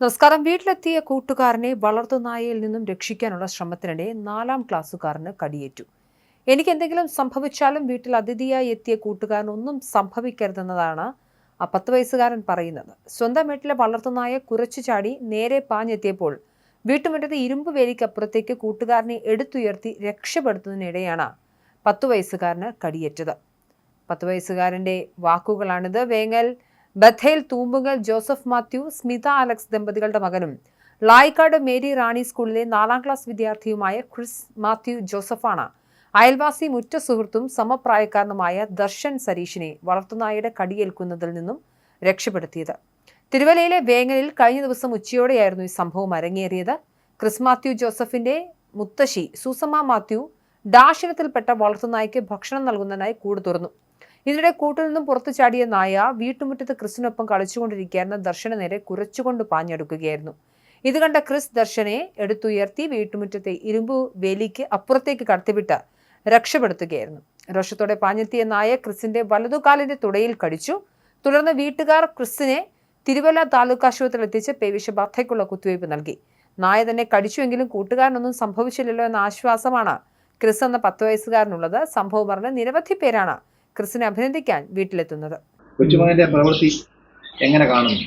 നമസ്കാരം. വീട്ടിലെത്തിയ കൂട്ടുകാരനെ വളർത്തുനായയിൽ നിന്നും രക്ഷിക്കാനുള്ള ശ്രമത്തിനിടെ 4ാം ക്ലാസ്സുകാരന് കടിയേറ്റു. എനിക്ക് എന്തെങ്കിലും സംഭവിച്ചാലും വീട്ടിൽ അതിഥിയായി എത്തിയ കൂട്ടുകാരൻ ഒന്നും സംഭവിക്കരുതെന്നതാണ് ആ 10 വയസ്സുകാരൻ പറയുന്നത്. സ്വന്തം വീട്ടിലെ വളർത്തുനായ കുരച്ചു ചാടി നേരെ പാഞ്ഞെത്തിയപ്പോൾ വീട്ടുമുറ്റത്ത് ഇരുമ്പ് വേലിക്കപ്പുറത്തേക്ക് കൂട്ടുകാരനെ എടുത്തുയർത്തി രക്ഷപ്പെടുത്തുന്നതിനിടെയാണ് 10 വയസ്സുകാരന് കടിയേറ്റത്. 10 വയസ്സുകാരന്റെ വാക്കുകളാണിത്. വേങ്ങൽ ബഥേൽ തൂമ്പുങ്ങൽ ജോസഫ് മാത്യു, സ്മിത അലക്സ് ദമ്പതികളുടെ മകനും ലായിക്കാട് മേരി റാണി സ്കൂളിലെ 4ാം ക്ലാസ് വിദ്യാർത്ഥിയുമായ ക്രിസ് മാത്യു ജോസഫാണ് അയൽവാസി മുറ്റ സുഹൃത്തും സമപ്രായക്കാരനുമായ ദർശൻ സരീഷിനെ വളർത്തുനായയുടെ കടിയേൽക്കുന്നതിൽ നിന്നും രക്ഷപ്പെടുത്തിയത്. തിരുവല്ലയിലെ വേങ്ങലിൽ കഴിഞ്ഞ ദിവസം ഉച്ചയോടെയായിരുന്നു ഈ സംഭവം അരങ്ങേറിയത്. ക്രിസ് മാത്യു ജോസഫിന്റെ മുത്തശ്ശി സൂസമ്മ മാത്യു ഡാഷിനത്തിൽപ്പെട്ട വളർത്തുനായ്ക്ക് ഭക്ഷണം നൽകുന്നതിനായി കൂട് തുറന്നു. ഇതിനിടെ കൂട്ടിൽ നിന്നും പുറത്തു ചാടിയ നായ വീട്ടുമുറ്റത്ത് ക്രിസിനൊപ്പം കളിച്ചുകൊണ്ടിരിക്കുകയായിരുന്ന ദർശന നേരെ കുരച്ചുകൊണ്ട് പാഞ്ഞെടുക്കുകയായിരുന്നു. ഇത് കണ്ട ക്രിസ് ദർശനെ എടുത്തുയർത്തി വീട്ടുമുറ്റത്തെ ഇരുമ്പു വേലിക്ക് അപ്പുറത്തേക്ക് കടത്തിവിട്ട് രക്ഷപ്പെടുത്തുകയായിരുന്നു. രോഷത്തോടെ പാഞ്ഞെത്തിയ നായ ക്രിസിന്റെ വലതുകാലിന്റെ തുടയിൽ കടിച്ചു. തുടർന്ന് വീട്ടുകാർ ക്രിസിനെ തിരുവല്ല താലൂക്ക് ആശുപത്രിയിൽ എത്തിച്ച് പേവിഷബാധയ്ക്കുള്ള കുത്തിവയ്പ് നൽകി. നായ തന്നെ കടിച്ചുവെങ്കിലും കൂട്ടുകാരനൊന്നും സംഭവിച്ചില്ലല്ലോ എന്ന ആശ്വാസമാണ് ക്രിസ് എന്ന 10 വയസ്സുകാരനുള്ളത്. സംഭവം പറഞ്ഞ നിരവധി പേരാണ് ക്രിസിനെ അഭിനന്ദിക്കാൻ വീട്ടിലെത്തുന്നത്. കൊച്ചുമകന്റെ പ്രവൃത്തി എങ്ങനെ കാണുന്നു?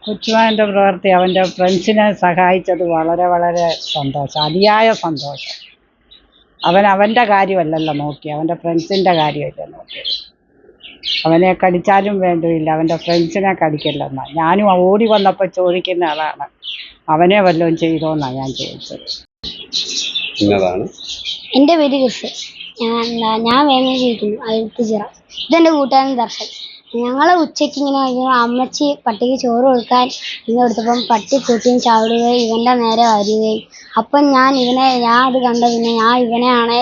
കൊച്ചുമകന്റെ പ്രവൃത്തി അവന്റെ ഫ്രണ്ട്സിനെ സഹായിച്ചത് വളരെ വളരെ സന്തോഷം, അതിയായ സന്തോഷം. അവന്റെ കാര്യമല്ലല്ലോ നോക്കി, അവന്റെ ഫ്രണ്ട്സിന്റെ കാര്യമല്ല നോക്കി. അവനെ കടിച്ചാലും വേണ്ടില്ല, അവന്റെ ഫ്രണ്ട്സിനെ കടിക്കില്ലെന്ന. ഞാനും ഓടി വന്നപ്പോൾ ചോദിക്കുന്ന ആളാണ്, അവനെ വല്ലതും ചെയ്തോന്നാണ് ഞാൻ ചോദിച്ചത്. എൻ്റെ പേര് ക്രിസ്. ഞാൻ വേങ്ങലിരിക്കുന്നു, അഴുത്തുചിറ. ഇതെൻ്റെ കൂട്ടുകാരൻ ദർശൻ. ഞങ്ങൾ ഉച്ചയ്ക്ക് ഇങ്ങനെ അമ്മച്ചി പട്ടിക്ക് ചോറ് കൊടുക്കാൻ ഇങ്ങനെ കൊടുത്തപ്പം പട്ടി കുട്ടിയും ചാടുകയും ഇവൻ്റെ നേരെ വരികയും അപ്പം ഞാൻ അത് കണ്ട പിന്നെ ഞാൻ ഇവനെ ആണേ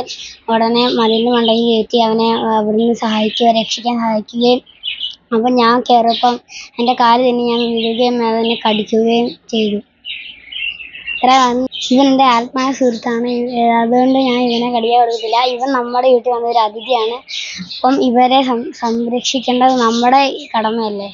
ഉടനെ മതിലിന് മണ്ടയ്ക്ക് കയറ്റി അവനെ അവിടുന്ന് രക്ഷിക്കാൻ സഹായിക്കുകയും അപ്പം ഞാൻ കയറിയപ്പം എൻ്റെ കാല് തന്നെ ഞാൻ വീഴുകയും അതിനെ കടിക്കുകയും ചെയ്തു. ഇവൻ എൻ്റെ ആത്മായ സുഹൃത്താണ്, അതുകൊണ്ട് ഞാൻ ഇവനെ കടിക്കാൻ കൊടുക്കത്തില്ല. ഇവൻ നമ്മുടെ വീട്ടിൽ വന്ന ഒരു അതിഥിയാണ്. അപ്പം ഇവരെ സംരക്ഷിക്കേണ്ടത് നമ്മുടെ കടമയല്ലേ.